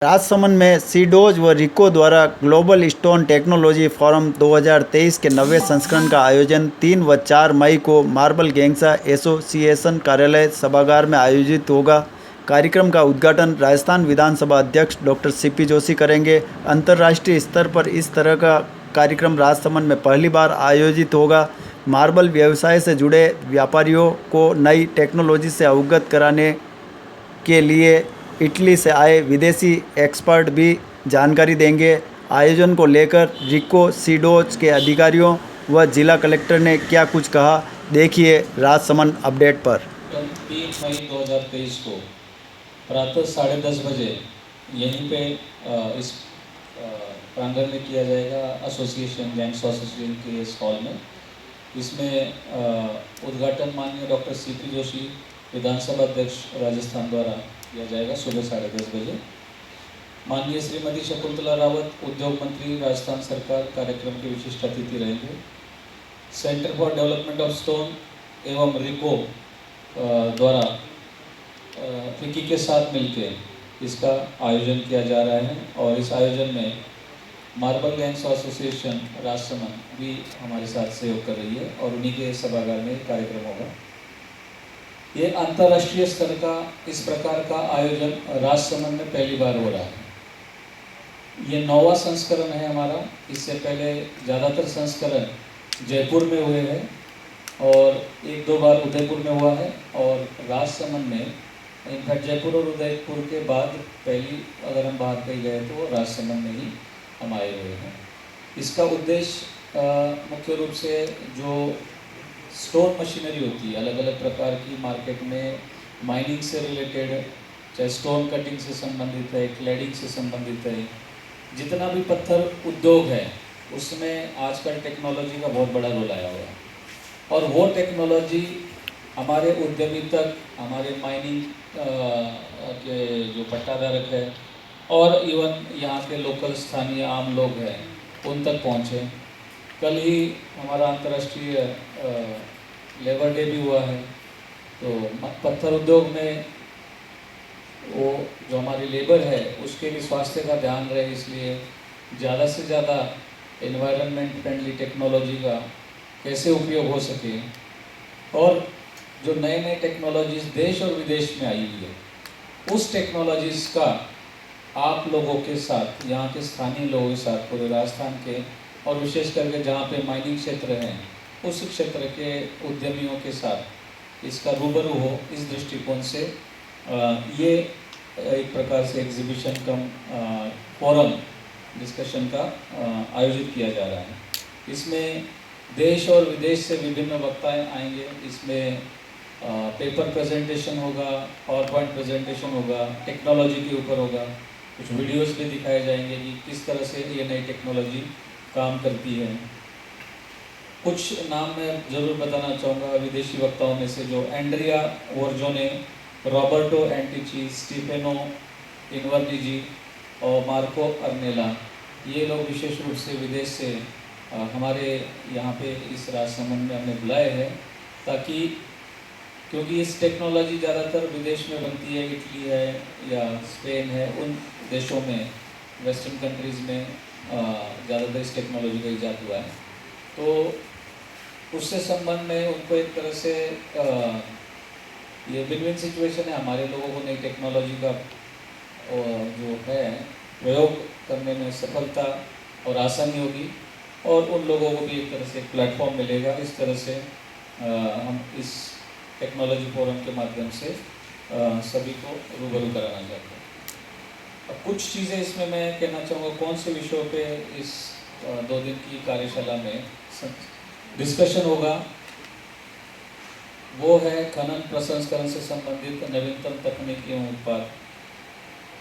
राजसमंद में सीडोज व रिको द्वारा ग्लोबल स्टोन टेक्नोलॉजी फोरम 2023 के 90वें संस्करण का आयोजन 3 व 4 मई को मार्बल गैंग्सा एसोसिएशन कार्यालय सभागार में आयोजित होगा। कार्यक्रम का उद्घाटन राजस्थान विधानसभा अध्यक्ष डॉक्टर सीपी जोशी करेंगे। अंतर्राष्ट्रीय स्तर पर इस तरह का कार्यक्रम राजसमंद में पहली बार आयोजित होगा। मार्बल व्यवसाय से जुड़े व्यापारियों को नई टेक्नोलॉजी से अवगत कराने के लिए इटली से आए विदेशी एक्सपर्ट भी जानकारी देंगे। आयोजन को लेकर रिको सीडोज के अधिकारियों व जिला कलेक्टर ने क्या कुछ कहा, देखिए राजसमंद अपडेट पर। 3 मई 2023 को प्रातः 10:30 बजे यहीं पे इस प्रांगण में किया जाएगा, एसोसिएशन गैंग्स एसोसिएशन के इस हॉल में। इसमें उद्घाटन माननीय डॉक्टर सीपी जोशी विधानसभा अध्यक्ष राजस्थान द्वारा किया जाएगा सुबह 10:30 बजे। माननीय श्रीमती शकुंतला रावत उद्योग मंत्री राजस्थान सरकार कार्यक्रम के विशिष्ट अतिथि रहेंगे। Centre for development of stone एवं रिको द्वारा फिक्की के साथ मिलकर इसका आयोजन किया जा रहा है और इस आयोजन में मार्बल गैंग्स एसोसिएशन राजसमंद भी हमारे साथ सहयोग कर रही है और उन्हीं के सभागार में कार्यक्रम होगा। ये अंतर्राष्ट्रीय स्तर का इस प्रकार का आयोजन राजसमंद में पहली बार हो रहा है। ये 9वां संस्करण है हमारा। इससे पहले ज़्यादातर संस्करण जयपुर में हुए हैं और 1-2 बार उदयपुर में हुआ है और राजसमंद में इनफैक्ट जयपुर और उदयपुर के बाद पहली अगर हम बाहर कहीं गए तो राजसमंद में ही हम आए हुए हैं। इसका उद्देश्य मुख्य रूप से जो स्टोन मशीनरी होती है अलग अलग प्रकार की मार्केट में माइनिंग से रिलेटेड, चाहे स्टोन कटिंग से संबंधित है, क्लैडिंग से संबंधित है, जितना भी पत्थर उद्योग है उसमें आजकल टेक्नोलॉजी का बहुत बड़ा रोल आया हुआ है और वो टेक्नोलॉजी हमारे उद्यमी तक, हमारे माइनिंग के जो पट्टाधारक है और इवन यहाँ के लोकल स्थानीय आम लोग हैं उन तक पहुँचे। कल ही हमारा अंतर्राष्ट्रीय लेबर डे भी हुआ है, तो पत्थर उद्योग में वो जो हमारी लेबर है उसके भी स्वास्थ्य का ध्यान रहे, इसलिए ज़्यादा से ज़्यादा एनवायरनमेंट फ्रेंडली टेक्नोलॉजी का कैसे उपयोग हो सके और जो नए नए टेक्नोलॉजीज़ देश और विदेश में आई हुई है उस टेक्नोलॉजीज़ का आप लोगों के साथ, यहाँ के स्थानीय लोगों के साथ, पूरे राजस्थान के और विशेष करके जहाँ पे माइनिंग क्षेत्र हैं उस क्षेत्र के उद्यमियों के साथ इसका रूबरू हो, इस दृष्टिकोण से ये एक प्रकार से एग्जीबिशन कम फोरम डिस्कशन का आयोजित किया जा रहा है। इसमें देश और विदेश से विभिन्न वक्ताएं आएंगे। इसमें पेपर प्रेजेंटेशन होगा, पावर पॉइंट प्रेजेंटेशन होगा, टेक्नोलॉजी के ऊपर होगा, कुछ वीडियोस भी दिखाए जाएंगे कि किस तरह से ये नई टेक्नोलॉजी काम करती है। कुछ नाम मैं ज़रूर बताना चाहूँगा विदेशी वक्ताओं में से, जो एंड्रिया वर्जोने, रॉबर्टो एंटिची, स्टीफेनो इनवर्निजी और मार्को अर्नेला, ये लोग विशेष रूप से विदेश से हमारे यहाँ पे इस राजसमंद में हमने बुलाए हैं ताकि, क्योंकि इस टेक्नोलॉजी ज़्यादातर विदेश में बनती है, इटली है या स्पेन है, उन देशों में वेस्टर्न कंट्रीज़ में ज़्यादातर इस टेक्नोलॉजी का ईजाद हुआ है। तो उससे संबंध में उनको एक तरह से ये विन विन सिचुएशन है। हमारे लोगों को नई टेक्नोलॉजी का जो है प्रयोग करने में सफलता और आसानी होगी और उन लोगों को भी एक तरह से एक प्लेटफॉर्म मिलेगा। इस तरह से हम इस टेक्नोलॉजी फोरम के माध्यम से सभी को रूबरू कराना चाहते हैं। अब कुछ चीज़ें इसमें मैं कहना चाहूँगा कौन से विषयों पे इस 2 दिन की कार्यशाला में डिस्कशन होगा। वो है खनन प्रसंस्करण से संबंधित नवीनतम तकनीकी एवं उत्पाद,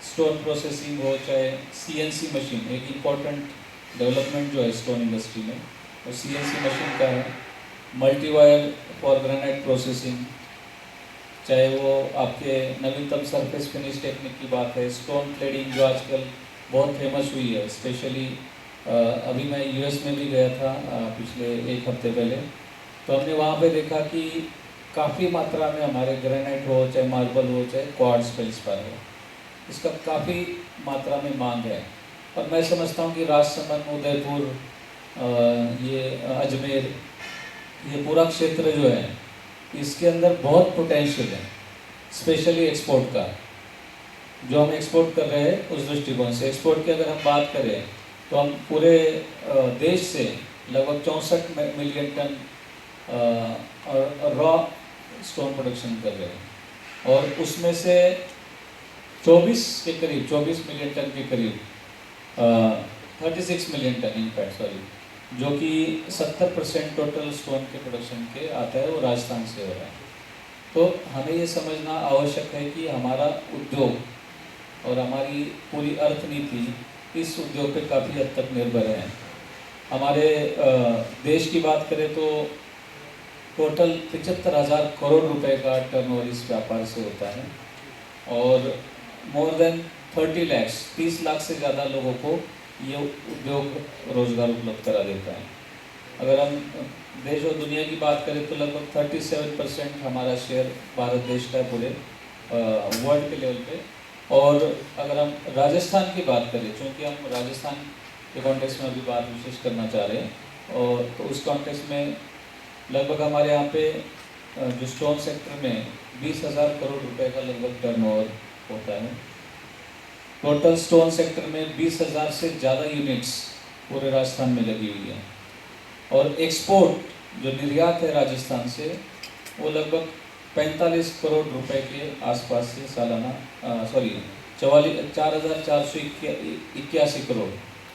स्टोन प्रोसेसिंग हो, चाहे सीएनसी मशीन, एक इम्पॉर्टेंट डेवलपमेंट जो है स्टोन इंडस्ट्री में वो सीएनसी मशीन का है। मल्टीवायर फॉर ग्रेनाइट प्रोसेसिंग, चाहे वो आपके नवीनतम सरफेस फिनिश टेक्निक की बात है, स्टोन क्लेडिंग जो आजकल बहुत फेमस हुई है, स्पेशली अभी मैं यूएस में भी गया था पिछले 1 हफ्ते पहले, तो हमने वहाँ पे देखा कि काफ़ी मात्रा में हमारे ग्रेनाइट हो, चाहे मार्बल हो, चाहे क्वार्ट्ज फेल्सपार हो, इसका काफ़ी मात्रा में मांग है। और मैं समझता हूँ कि राजसमंद, उदयपुर, ये अजमेर, ये पूरा क्षेत्र जो है इसके अंदर बहुत पोटेंशियल है, स्पेशली एक्सपोर्ट का। जो हम एक्सपोर्ट कर रहे हैं उस दृष्टिकोण से, एक्सपोर्ट की अगर हम बात करें तो हम पूरे देश से लगभग 64 million ton raw stone production कर रहे हैं, और उसमें से 24 मिलियन टन के करीब 36 मिलियन टन इनफैक्ट सॉरी, जो कि 70% टोटल स्टोन के प्रोडक्शन के आता है वो राजस्थान से हो रहा है। तो हमें ये समझना आवश्यक है कि हमारा उद्योग और हमारी पूरी अर्थनीति इस उद्योग पे काफ़ी हद तक निर्भर है। हमारे देश की बात करें तो टोटल 75,000 करोड़ रुपए का टर्नओवर इस व्यापार से होता है, और मोर देन 30 लाख से ज़्यादा लोगों को ये उद्योग रोजगार उपलब्ध करा देता है। अगर हम देश और दुनिया की बात करें तो लगभग 37% हमारा शेयर भारत देश का है पूरे वर्ल्ड के लेवल पे। और अगर हम राजस्थान की बात करें, चूँकि हम राजस्थान के कॉन्टेक्स्ट में अभी बात विशेष करना चाह रहे हैं, और तो उस कॉन्टेक्स्ट में लगभग हमारे यहाँ पे जो स्टोन सेक्टर में 20,000 करोड़ रुपए का लगभग टर्नओवर होता है। टोटल स्टोन सेक्टर में 20,000 से ज़्यादा यूनिट्स पूरे राजस्थान में लगी हुई है, और एक्सपोर्ट जो निर्यात है राजस्थान से वो लगभग 45 करोड़ रुपए के आसपास से सालाना 4,481 करोड़,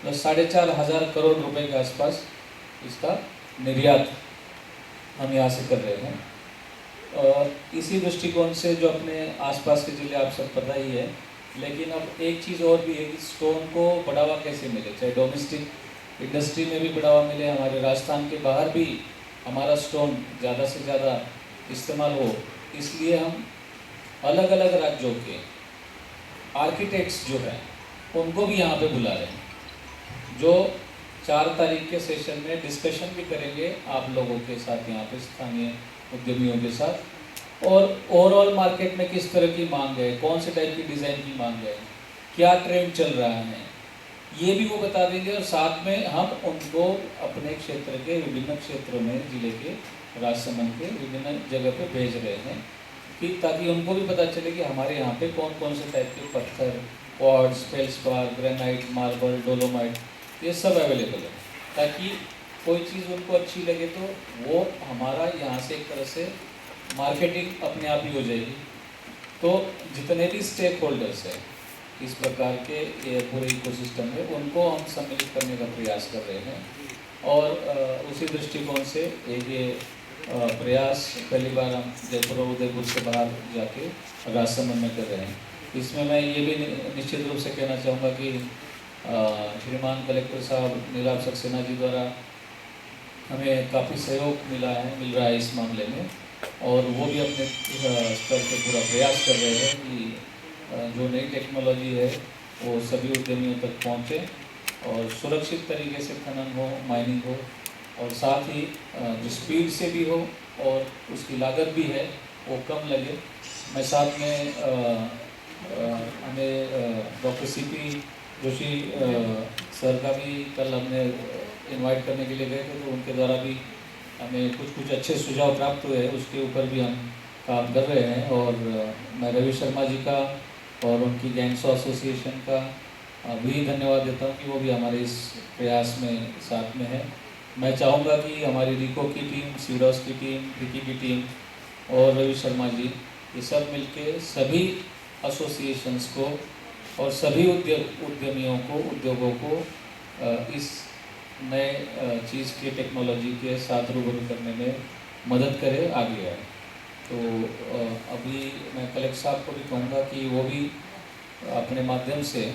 मतलब 4,500 करोड़ रुपए के आसपास इसका निर्यात हम यहाँ से कर रहे हैं। और इसी दृष्टिकोण से जो अपने आसपास के ज़िले आप सब पता ही है, लेकिन अब एक चीज़ और भी है कि स्टोन को बढ़ावा कैसे मिले, चाहे डोमेस्टिक इंडस्ट्री में भी बढ़ावा मिले, हमारे राजस्थान के बाहर भी हमारा स्टोन ज़्यादा से ज़्यादा इस्तेमाल हो। इसलिए हम अलग अलग राज्यों के आर्किटेक्ट्स जो है उनको भी यहाँ पे बुला रहे हैं, जो 4 तारीख के सेशन में डिस्कशन भी करेंगे आप लोगों के साथ, यहाँ पे स्थानीय उद्यमियों के साथ, और ओवरऑल मार्केट में किस तरह की मांग है, कौन से टाइप की डिज़ाइन की मांग है, क्या ट्रेंड चल रहा है, ये भी वो बता देंगे। और साथ में हम उनको अपने क्षेत्र के विभिन्न क्षेत्रों में, जिले के राजसमंद के विभिन्न जगह पे भेज रहे हैं, कि ताकि उनको भी पता चले कि हमारे यहाँ पे कौन कौन से टाइप के पत्थर, quartz, feldspar, granite, marble, dolomite, ये सब अवेलेबल है, ताकि कोई चीज़ उनको अच्छी लगे तो वो हमारा यहाँ से एक तरह से मार्केटिंग अपने आप ही हो जाएगी। तो जितने भी स्टेक होल्डर्स हैं इस प्रकार के ये पूरे इकोसिस्टम में, उनको हम सम्मिलित करने का प्रयास कर रहे हैं, और उसी दृष्टिकोण से एक ये प्रयास पहली बार हम जयपुर और उदयपुर से बाहर जाके राजसमंद में कर रहे हैं। इसमें मैं ये भी निश्चित रूप से कहना चाहूँगा कि श्रीमान कलेक्टर साहब नीलाभ सक्सेना जी द्वारा हमें काफ़ी सहयोग मिल रहा है इस मामले में, और वो भी अपने स्तर पे पूरा प्रयास कर रहे हैं कि जो नई टेक्नोलॉजी है वो सभी उद्यमियों तक पहुँचे, और सुरक्षित तरीके से खनन हो, माइनिंग हो, और साथ ही जो स्पीड से भी हो और उसकी लागत भी है वो कम लगे। मैं साथ में हमें डॉक्टर CP जोशी सर का भी कल हमने इनवाइट करने के लिए गए थे, तो उनके द्वारा भी हमें कुछ अच्छे सुझाव प्राप्त हुए हैं, उसके ऊपर भी हम काम कर रहे हैं। और मैं रवि शर्मा जी का और उनकी गैंग्सो एसोसिएशन का भी धन्यवाद देता हूँ कि वो भी हमारे इस प्रयास में साथ में है। मैं चाहूँगा कि हमारी रिको की टीम, सीडॉस की टीम, विकी की टीम और रवि शर्मा जी, ये सब मिलके सभी एसोसिएशंस को और सभी उद्यमियों को, उद्योगों को इस नए चीज़ के टेक्नोलॉजी के साथ रूबरू करने में मदद करे, आगे आए। तो अभी मैं कलेक्टर साहब को भी कहूँगा कि वो भी अपने माध्यम से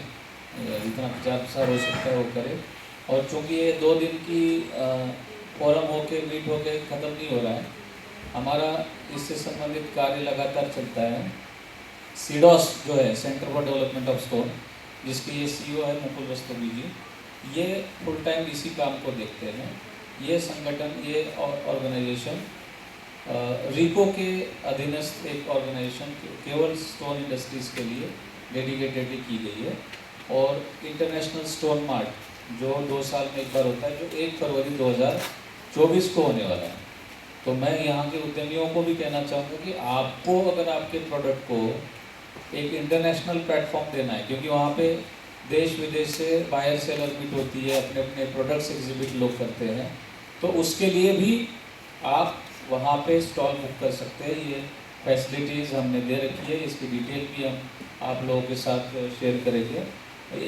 जितना प्रचार प्रसार हो सकता है वो करे। और चूँकि ये 2 दिन की फोरम होके, मीट होके ख़त्म नहीं हो रहा है, हमारा इससे संबंधित कार्य लगातार चलता है। सीडॉस जो है, centre for development of stone, जिसके ये CEO है मुकुल रस्तोगी जी, ये फुल टाइम इसी काम को देखते हैं। ये संगठन, ये ऑर्गेनाइजेशन रिको के अधीनस्थ एक ऑर्गेनाइजेशन केवल स्टोन इंडस्ट्रीज़ के लिए डेडिकेटेडली की गई है। और इंटरनेशनल स्टोन मार्ट जो 2 साल में एक बार होता है, जो 1 फरवरी 2024 को होने वाला है। तो मैं यहाँ के उद्यमियों को भी कहना चाहूँगा कि आपको अगर आपके प्रोडक्ट को एक इंटरनेशनल प्लेटफॉर्म देना है, क्योंकि वहाँ पे देश विदेश से बायर सेलर मीट होती है, अपने अपने प्रोडक्ट्स एग्जिबिट लोग करते हैं, तो उसके लिए भी आप वहाँ पे स्टॉल बुक कर सकते हैं। ये फैसिलिटीज़ हमने दे रखी है, इसकी डिटेल भी हम आप लोगों के साथ शेयर करेंगे।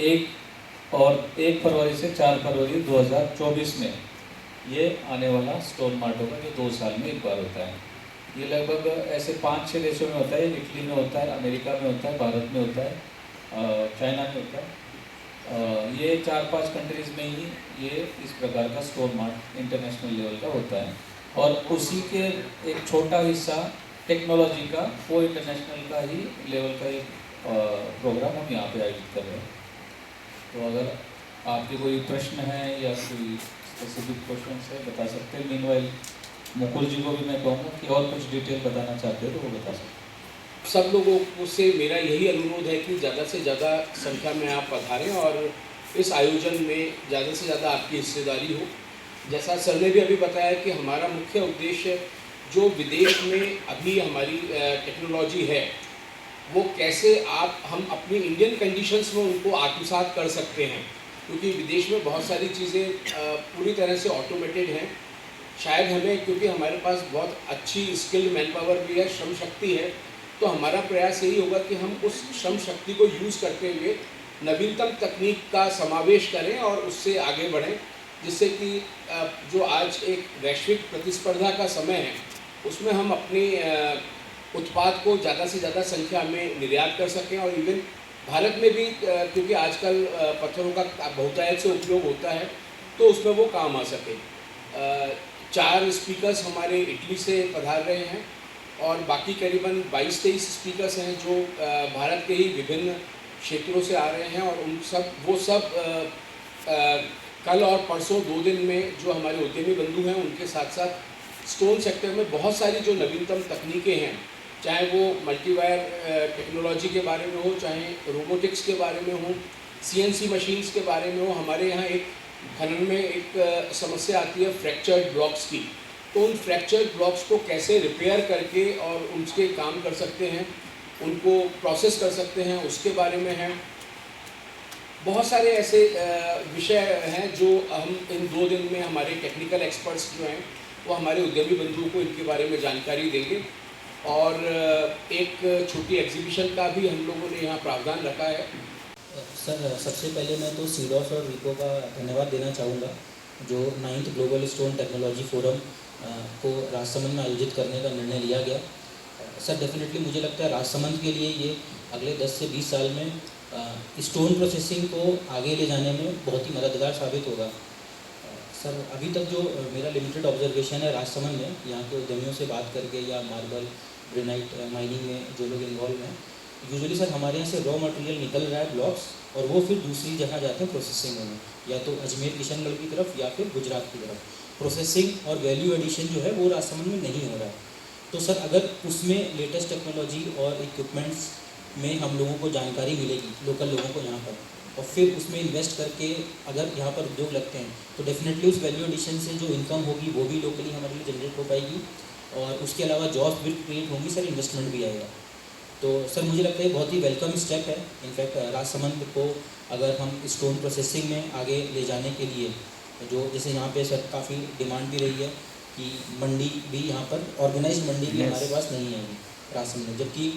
1 फरवरी से 4 फरवरी 2024 में ये आने वाला स्टोन मार्ट होगा, जो 2 साल में एक बार होता है। ये लगभग ऐसे 5-6 देशों में होता है, इटली में होता है, अमेरिका में होता है, भारत में होता है, चाइना में होता है। ये 4-5 कंट्रीज़ में ही ये इस प्रकार का स्टोन मार्ट इंटरनेशनल लेवल का होता है। और उसी के एक छोटा हिस्सा टेक्नोलॉजी का, वो इंटरनेशनल का ही लेवल का एक प्रोग्राम हम यहाँ पे आयोजित कर रहे हैं। तो अगर आपके कोई प्रश्न है या कोई स्पेसिफिक क्वेश्चन है बता सकते हैं। मीनवाइल मुकुल जी को भी मैं कहूँगा कि और कुछ डिटेल बताना चाहते हो तो वो बता सकते हैं। सब लोगों से मेरा यही अनुरोध है कि ज़्यादा से ज़्यादा संख्या में आप पधारें और इस आयोजन में ज़्यादा से ज़्यादा आपकी हिस्सेदारी हो। जैसा सर ने भी अभी बताया कि हमारा मुख्य उद्देश्य जो विदेश में अभी हमारी टेक्नोलॉजी है, वो कैसे हम अपनी इंडियन कंडीशंस में उनको आत्मसात कर सकते हैं, क्योंकि विदेश में बहुत सारी चीज़ें पूरी तरह से ऑटोमेटेड हैं। शायद हमें, क्योंकि हमारे पास बहुत अच्छी स्किल्ड मैन पावर भी है, श्रम शक्ति है, तो हमारा प्रयास यही होगा कि हम उस श्रम शक्ति को यूज़ करते हुए नवीनतम तकनीक का समावेश करें और उससे आगे बढ़ें, जिससे कि जो आज एक वैश्विक प्रतिस्पर्धा का समय है, उसमें हम अपने उत्पाद को ज़्यादा से ज़्यादा संख्या में निर्यात कर सकें। और इवन भारत में भी, क्योंकि आजकल पत्थरों का बहुतायत से उपयोग होता है, तो उसमें वो काम आ सके। 4 स्पीकर्स हमारे इटली से पधार रहे हैं और बाकी करीबन 22-23 स्पीकर्स हैं जो भारत के ही विभिन्न क्षेत्रों से आ रहे हैं। और वो सब कल और परसों 2 दिन में जो हमारे उद्यमी बंधु हैं, उनके साथ साथ स्टोन सेक्टर में बहुत सारी जो नवीनतम तकनीकें हैं, चाहे वो मल्टीवायर टेक्नोलॉजी के बारे में हो, चाहे रोबोटिक्स के बारे में हो, CNC मशीन्स के बारे में हो। हमारे यहाँ एक खनन में एक समस्या आती है फ्रैक्चर्ड ब्लॉक्स की, तो उन फ्रैक्चर्ड ब्लॉक्स को कैसे रिपेयर करके और उनके काम कर सकते हैं, उनको प्रोसेस कर सकते हैं, उसके बारे में है। बहुत सारे ऐसे विषय हैं जो हम इन 2 दिन में हमारे टेक्निकल एक्सपर्ट्स जो हैं वो हमारे उद्यमी बंधुओं को इनके बारे में जानकारी देंगे। और एक छोटी एग्जीबिशन का भी हम लोगों ने यहाँ प्रावधान रखा है। सर, सबसे पहले मैं तो सीडॉस और रिको का धन्यवाद देना चाहूँगा, जो 9th global stone technology forum को राजसमंद में आयोजित करने का निर्णय लिया गया। सर, डेफिनेटली मुझे लगता है राजसमंद के लिए ये अगले 10 से 20 साल में स्टोन प्रोसेसिंग को आगे ले जाने में बहुत ही मददगार साबित होगा। सर, अभी तक जो मेरा लिमिटेड ऑब्जर्वेशन है राजसमंद में, यहाँ के उद्यमियों से बात करके या मार्बल ग्रेनाइट माइनिंग में जो लोग इन्वॉल्व हैं, यूजुअली सर हमारे यहाँ से रॉ मटेरियल निकल रहा है ब्लॉक्स, और वो फिर दूसरी जगह जाते हैं प्रोसेसिंग होने, या तो अजमेर किशनगढ़ की तरफ या फिर गुजरात की तरफ। प्रोसेसिंग और वैल्यू एडिशन जो है वो राजसमंद में नहीं हो रहा है। तो सर, अगर उसमें लेटेस्ट टेक्नोलॉजी और इक्विपमेंट्स में हम लोगों को जानकारी मिलेगी, लोकल लोगों को यहाँ पर, और फिर उसमें इन्वेस्ट करके अगर यहाँ पर उद्योग लगते हैं, तो डेफिनेटली उस वैल्यू एडिशन से जो इनकम होगी वो भी लोकली हमारे लिए जनरेट हो पाएगी, और उसके अलावा जॉब्स भी क्रिएट होंगी सर, इन्वेस्टमेंट भी आएगा। तो सर, मुझे लगता है बहुत ही वेलकम स्टेप है। इनफैक्ट राजसमंद को अगर हम स्टोन प्रोसेसिंग में आगे ले जाने के लिए, जो जैसे यहाँ पे सर काफ़ी डिमांड भी रही है कि मंडी भी यहाँ पर ऑर्गेनाइज्ड मंडी भी हमारे पास नहीं है अभी राजसमंद में, जबकि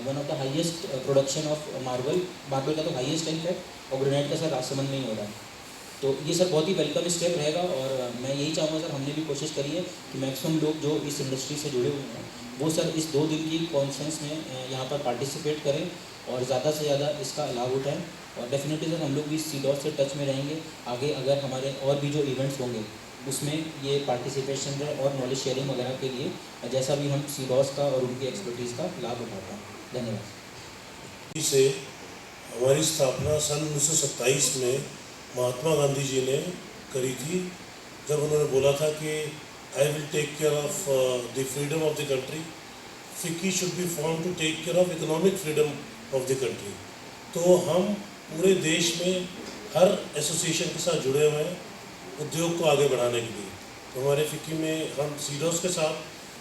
one of the highest production of marble का तो हाईएस्ट इनफैक्ट, और ग्रेनाइट का सर राजसमंद में ही हो रहा है। तो ये सर बहुत ही वेलकम स्टेप रहेगा, और मैं यही चाहूँगा सर, हमने भी कोशिश करी है कि मैक्सिमम लोग जो इस इंडस्ट्री से जुड़े हुए हैं वो सर इस 2 दिन की कॉन्फ्रेंस में यहाँ पर पार्टिसिपेट करें और ज़्यादा से ज़्यादा इसका लाभ उठाएं। और डेफिनेटली सर हम लोग भी सीडॉस से टच में रहेंगे आगे, अगर हमारे और भी जो इवेंट्स होंगे उसमें ये पार्टिसिपेशन रहे और नॉलेज शेयरिंग वगैरह के लिए, जैसा भी हम सीडॉस का और उनकी एक्सपर्टीज़ का लाभ उठाते हैं। धन्यवाद। से हमारी स्थापना सन 1927 में महात्मा गांधी जी ने करी थी, जब उन्होंने बोला था कि I will take care of the freedom of the country, FICCI should be form to take care of economic freedom of the country. तो हम पूरे देश में हर एसोसिएशन के साथ जुड़े हुए हैं उद्योग को आगे बढ़ाने के लिए। तो हमारे फिक्की में हम सीडोस के साथ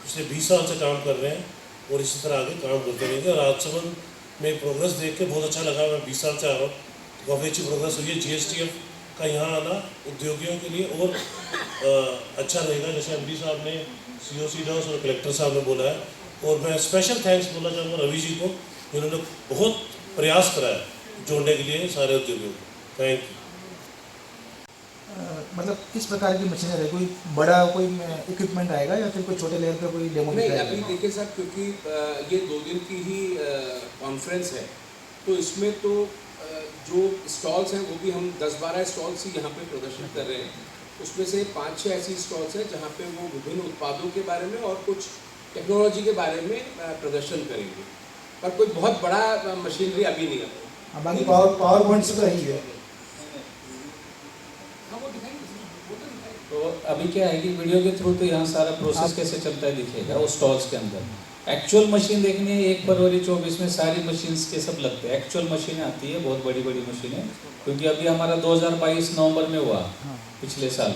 पिछले 20 साल से काम कर रहे हैं और इसी तरह आगे काम करते रहेंगे। और राजसमंद में प्रोग्रेस देख के बहुत अच्छा लगा। मैं 20 साल से आ रहा हूँ, तो काफ़ी अच्छी प्रोग्रेस हुई है। GSTF का यहाँ आना उद्योगियों के लिए और अच्छा रहेगा, जैसे MD साहब ने, CO सीडोस और कलेक्टर साहब ने बोला है। और मैं स्पेशल थैंक्स बोलना चाहूँगा रवि जी को, जिन्होंने बहुत प्रयास करा है जोड़ने के लिए सारे उद्योगियों को। Thank you. मतलब किस प्रकार की मशीनरी है? कोई बड़ा कोई इक्विपमेंट आएगा या फिर कोई छोटे लेवल पे कोई डेमो नहीं, दिखाया अभी जाएगा? देखिए सर, क्योंकि ये 2 दिन की ही कॉन्फ्रेंस है, तो इसमें तो जो स्टॉल्स हैं वो भी हम 10-12 स्टॉल्स ही यहाँ पे प्रदर्शित कर रहे हैं। उसमें से 5-6 ऐसी स्टॉल्स हैं जहाँ पे वो विभिन्न उत्पादों के बारे में और कुछ टेक्नोलॉजी के बारे में प्रदर्शन करेंगे, पर कोई बहुत बड़ा मशीनरी अभी नहीं है। बाकी पावर पॉइंट से तो यही है। तो अभी क्या है कि वीडियो के थ्रू तो यहाँ सारा प्रोसेस कैसे चलता है दिखेगा उस स्टॉल्स के अंदर। एक्चुअल मशीन देखनी है 1 फरवरी 24 में सारी मशीन्स के सब लगते हैं। एक्चुअल मशीनें आती है, बहुत बड़ी बड़ी मशीनें, क्योंकि अभी हमारा 2022 नवंबर में हुआ पिछले साल,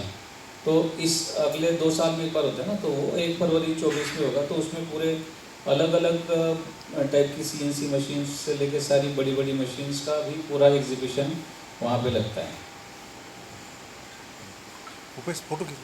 तो इस अगले 2 साल में एक बार होता है ना, तो वो 1 फरवरी 24 में होगा। तो उसमें पूरे अलग अलग टाइप की CNC मशीन से लेके सारी बड़ी बड़ी मशीन्स का भी पूरा एग्जीबिशन वहाँ पे लगता है। फोटो खींच